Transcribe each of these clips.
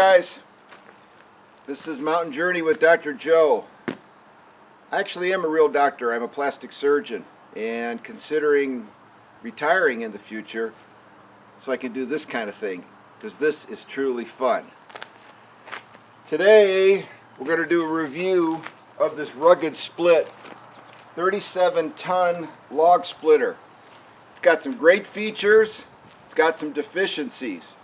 guys, this is Mountain Journey with Dr. Joe. I actually am a real doctor. I'm a plastic surgeon and considering retiring in the future so I can do this kind of thing because this is truly fun. Today we're going to do a review of this Rugged Split 37-ton log splitter. It's got some great features, it's got some deficiencies.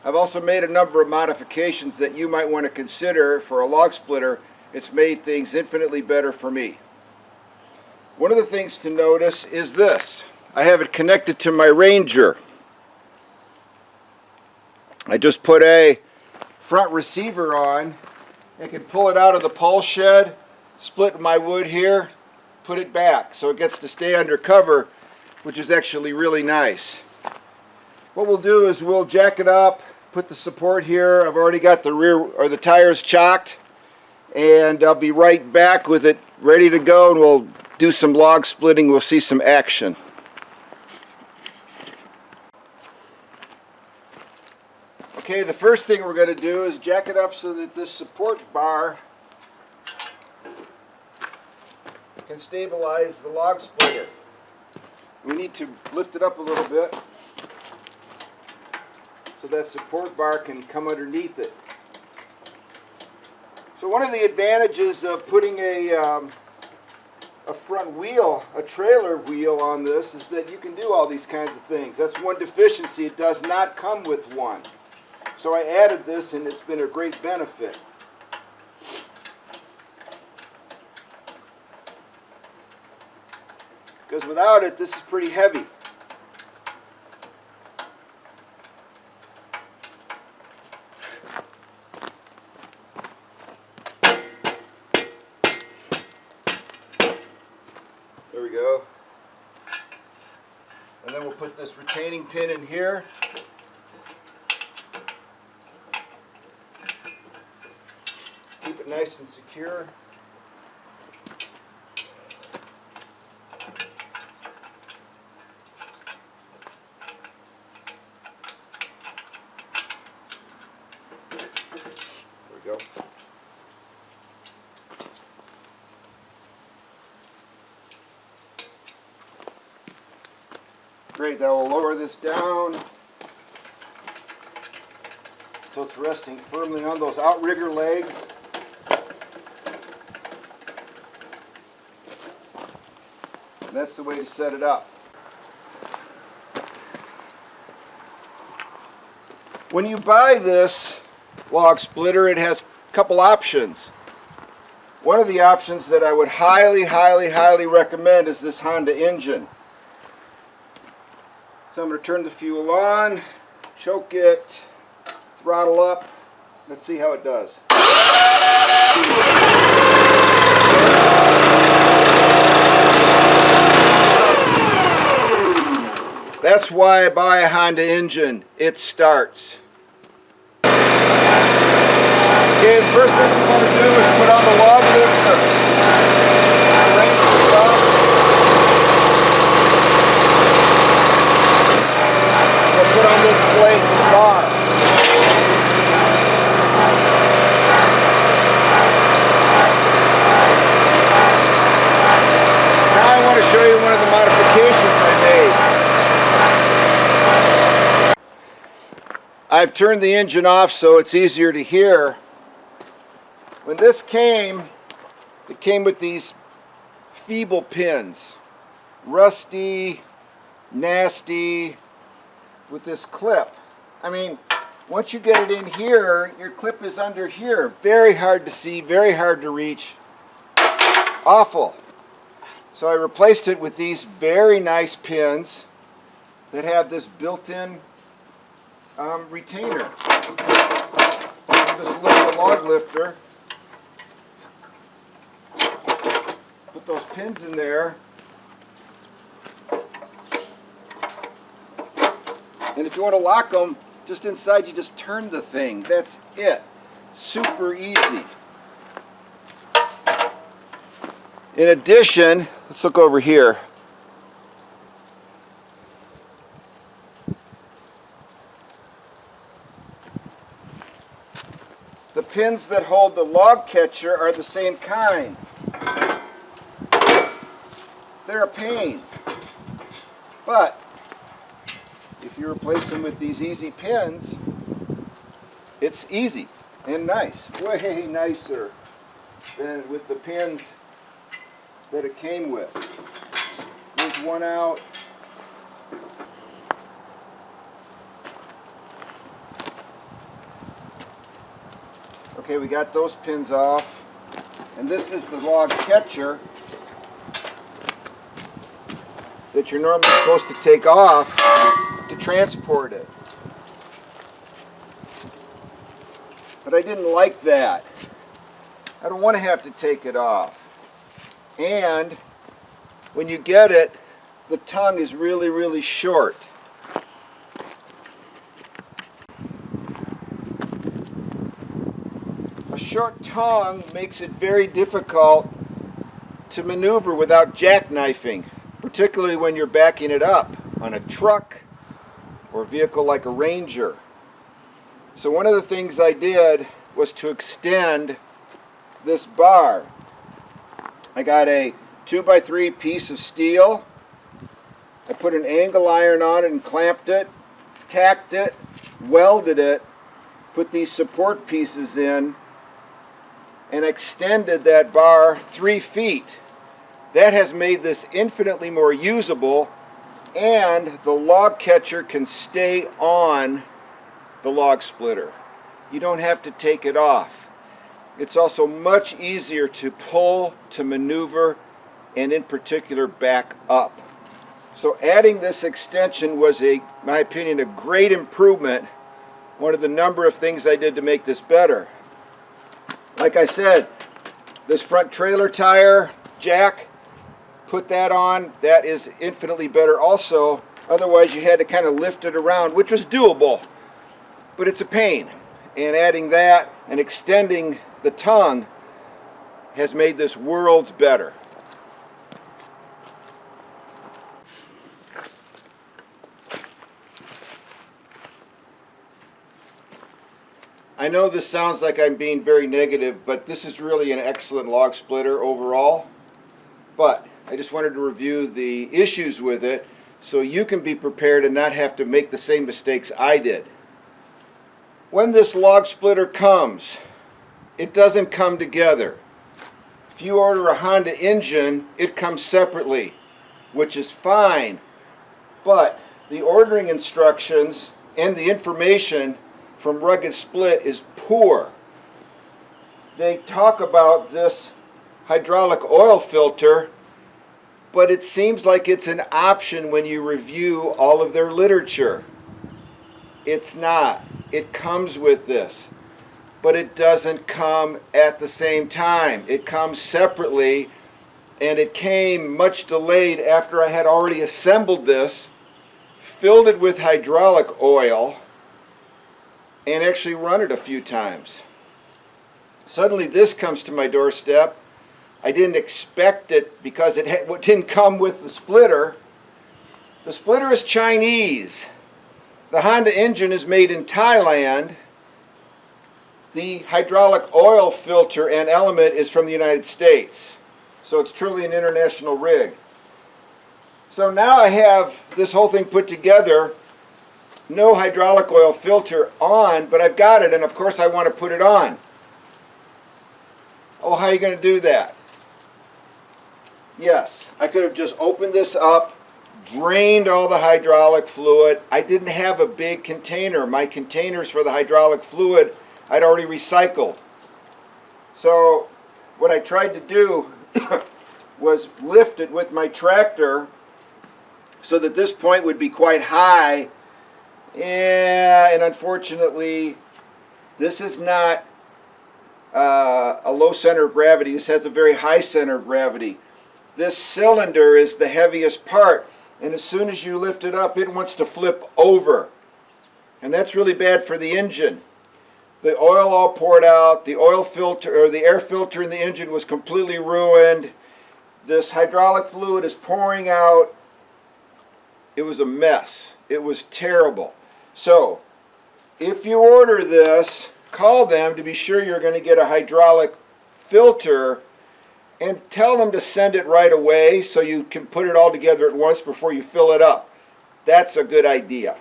I've also made a number of modifications that you might want to consider for a log splitter. It's made things infinitely better for me. One of the things to notice is this. I have it connected to my Ranger. I just put a front receiver on. I can pull it out of the pole shed, split my wood here, put it back so it gets to stay under cover, which is actually really nice. What we'll do is we'll jack it up, put the support here. I've already got the rear or the tires chocked, and I'll be right back with it ready to go, and we'll do some log splitting. We'll see some action. Okay, the first thing we're going to do is jack it up so that this support bar can stabilize the log splitter. We need to lift it up a little bit so that support bar can come underneath it. So one of the advantages of putting a front wheel, a trailer wheel on this, is that you can do all these kinds of things. That's one deficiency. It does not come with one. So I added this and it's been a great benefit. Because without it, this is pretty heavy. There we go. And then we'll put this retaining pin in here. Keep it nice and secure. There we go. Great, that will lower this down so it's resting firmly on those outrigger legs. And that's the way to set it up. When you buy this log splitter, it has a couple options. One of the options that I would highly recommend is this Honda engine. So I'm going to turn the fuel on, choke it, throttle up. Let's see how it does. That's why I buy a Honda engine. It starts. Okay, the first thing we want to do is put on the log lifter. Raise this up. We'll put on this plate, this bar. Now I want to show you one of the modifications I made. I've turned the engine off so it's easier to hear. When this came, it came with these feeble pins. Rusty, nasty, with this clip. I mean, once you get it in here, your clip is under here. Very hard to see, very hard to reach. Awful. So I replaced it with these very nice pins that have this built-in retainer. Just lift the log lifter, put those pins in there, and if you want to lock them, just inside you just turn the thing. That's it. Super easy. In addition, let's look over here. pins that hold the log catcher are the same kind. They're a pain. But if you replace them with these easy pins, it's easy and nice. Way nicer than with the pins that it came with. There's one out. Okay, we got those pins off. And this is the log catcher that you're normally supposed to take off to transport it. But I didn't like that. I don't want to have to take it off. And when you get it, the tongue is really, really short. A short tongue makes it very difficult to maneuver without jackknifing, particularly when you're backing it up on a truck or a vehicle like a Ranger. So one of the things I did was to extend this bar. I got a 2x3 piece of steel. I put an angle iron on it and clamped it, tacked it, welded it, put these support pieces in, and extended that bar 3 feet. That has made this infinitely more usable, and the log catcher can stay on the log splitter. You don't have to take it off. It's also much easier to pull, to maneuver, and in particular back up. So adding this extension was, in my opinion, a great improvement. One of the number of things I did to make this better. Like I said, this front trailer tire jack, put that on, that is infinitely better also. Otherwise you had to kind of lift it around, which was doable, but it's a pain. And adding that and extending the tongue has made this worlds better. I know this sounds like I'm being very negative, but this is really an excellent log splitter overall. But I just wanted to review the issues with it so you can be prepared and not have to make the same mistakes I did. When this log splitter comes, it doesn't come together. If you order a Honda engine, it comes separately, which is fine. But the ordering instructions and the information from Rugged Split is poor. They talk about this hydraulic oil filter, but it seems like it's an option when you review all of their literature. It's not. It comes with this, but it doesn't come at the same time. It comes separately, and it came much delayed after I had already assembled this, filled it with hydraulic oil, and actually run it a few times. Suddenly this comes to my doorstep. I didn't expect it because it didn't come with the splitter. The splitter is Chinese. The Honda engine is made in Thailand. The hydraulic oil filter and element is from the United States. So it's truly an international rig. So now I have this whole thing put together. No hydraulic oil filter on, but I've got it, and of course I want to put it on. Oh, how are you going to do that? Yes, I could have just opened this up, drained all the hydraulic fluid. I didn't have a big container. My containers for the hydraulic fluid I'd already recycled. So what I tried to do was lift it with my tractor so that this point would be quite high. Yeah, and unfortunately, this is not a low center of gravity. This has a very high center of gravity. This cylinder is the heaviest part, and as soon as you lift it up, it wants to flip over. And that's really bad for the engine. The oil all poured out, the oil filter, or the air filter in the engine was completely ruined. This hydraulic fluid is pouring out. It was a mess. It was terrible. So, if you order this, call them to be sure you're going to get a hydraulic filter, and tell them to send it right away so you can put it all together at once before you fill it up. That's a good idea.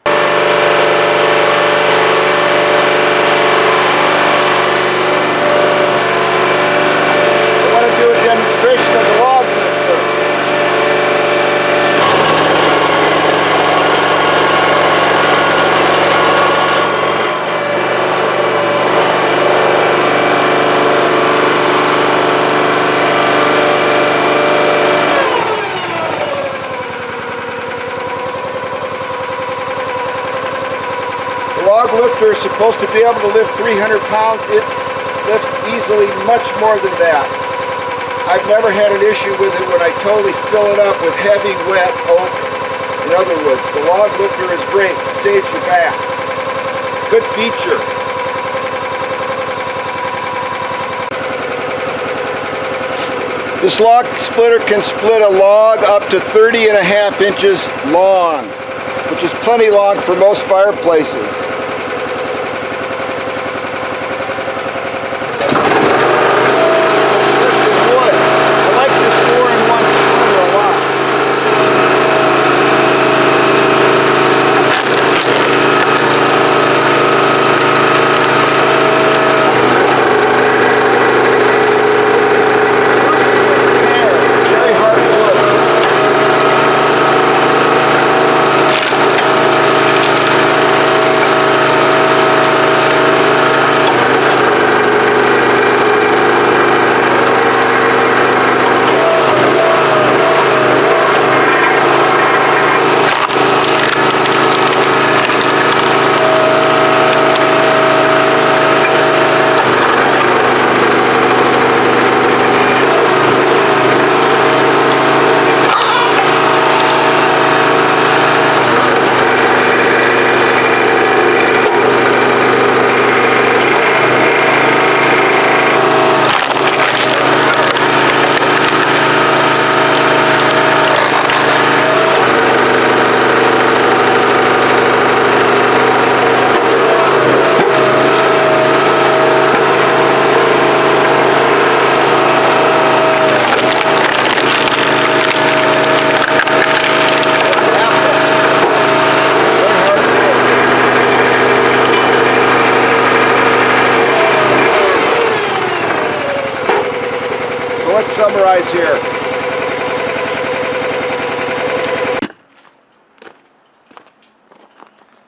I want to do a demonstration of the log lifter. The log lifter is supposed to be able to lift 300 pounds. It lifts easily much more than that. I've never had an issue with it when I totally fill it up with heavy, wet oak and other woods. The log lifter is great. It saves your back. Good feature. This log splitter can split a log up to 30.5 inches long, which is plenty long for most fireplaces.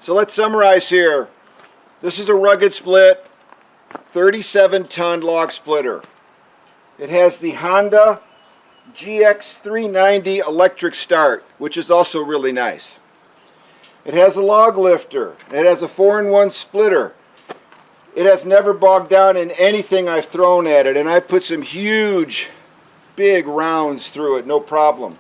Let's summarize here. This is a rugged split, 37-ton log splitter. It has the Honda GX390 electric start, which is also really nice. It has a log lifter. It has a 4-in-1 splitter. It has never bogged down in anything I've thrown at it, and I put some huge, big rounds through it, no problem.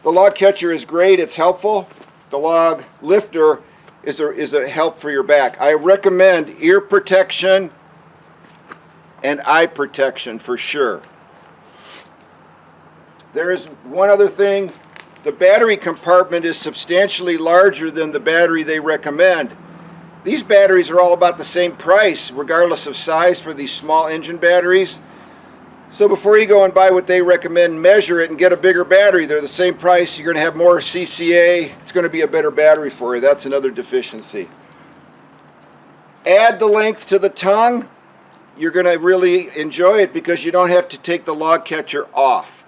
The log catcher is great, it's helpful. The log lifter is a help for your back. I recommend ear protection and eye protection for sure. There is one other thing. The battery compartment is substantially larger than the battery they recommend. These batteries are all about the same price, regardless of size, for these small engine batteries. So before you go and buy what they recommend, measure it and get a bigger battery. They're the same price. You're going to have more CCA. It's going to be a better battery for you. That's another deficiency. Add the length to the tongue. You're going to really enjoy it because you don't have to take the log catcher off.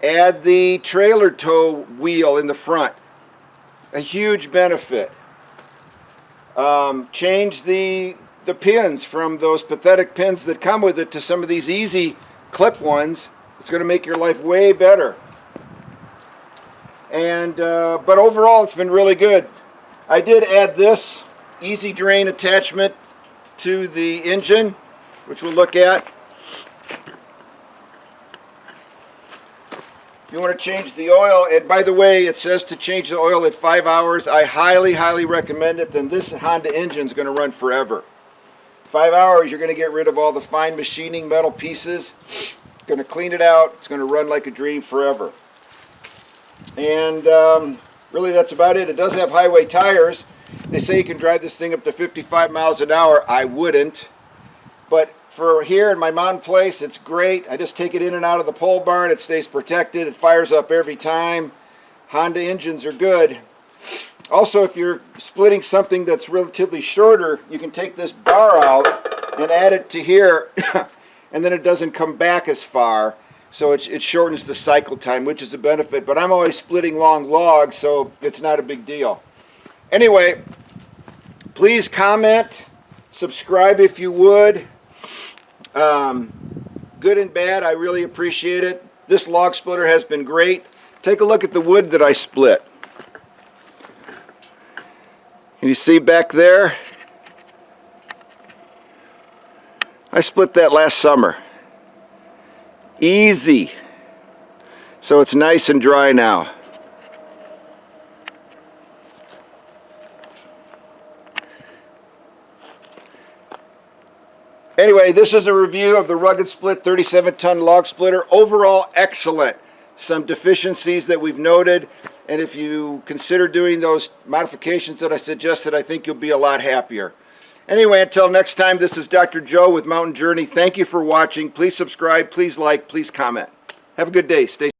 Add the trailer tow wheel in the front. A huge benefit. Change the pins from those pathetic pins that come with it to some of these easy clip ones. It's going to make your life way better. And but overall it's been really good. I did add this easy drain attachment to the engine, which we'll look at. You want to change the oil, and by the way, it says to change the oil at 5 hours. I highly recommend it. Then this Honda engine is going to run forever. 5 hours, you're going to get rid of all the fine machining metal pieces. It's going to clean it out. It's going to run like a dream forever. And really that's about it. It does have highway tires. They say you can drive this thing up to 55 miles an hour. I wouldn't. But for here in my mountain place, it's great. I just take it in and out of the pole barn. It stays protected. It fires up every time. Honda engines are good. Also, if you're splitting something that's relatively shorter, you can take this bar out and add it to here, and then it doesn't come back as far. So it shortens the cycle time, which is a benefit. But I'm always splitting long logs, so it's not a big deal. Anyway, please comment, subscribe if you would. Good and bad, I really appreciate it. This log splitter has been great. Take a look at the wood that I split. Can you see back there? I split that last summer. Easy. So it's nice and dry now. Anyway, this is a review of the Rugged Split 37-ton log splitter. Overall, excellent. Some deficiencies that we've noted, and if you consider doing those modifications that I suggested, I think you'll be a lot happier. Anyway, until next time, this is Dr. Joe with Mountain Journey. Thank you for watching. Please subscribe, please like, please comment. Have a good day. Stay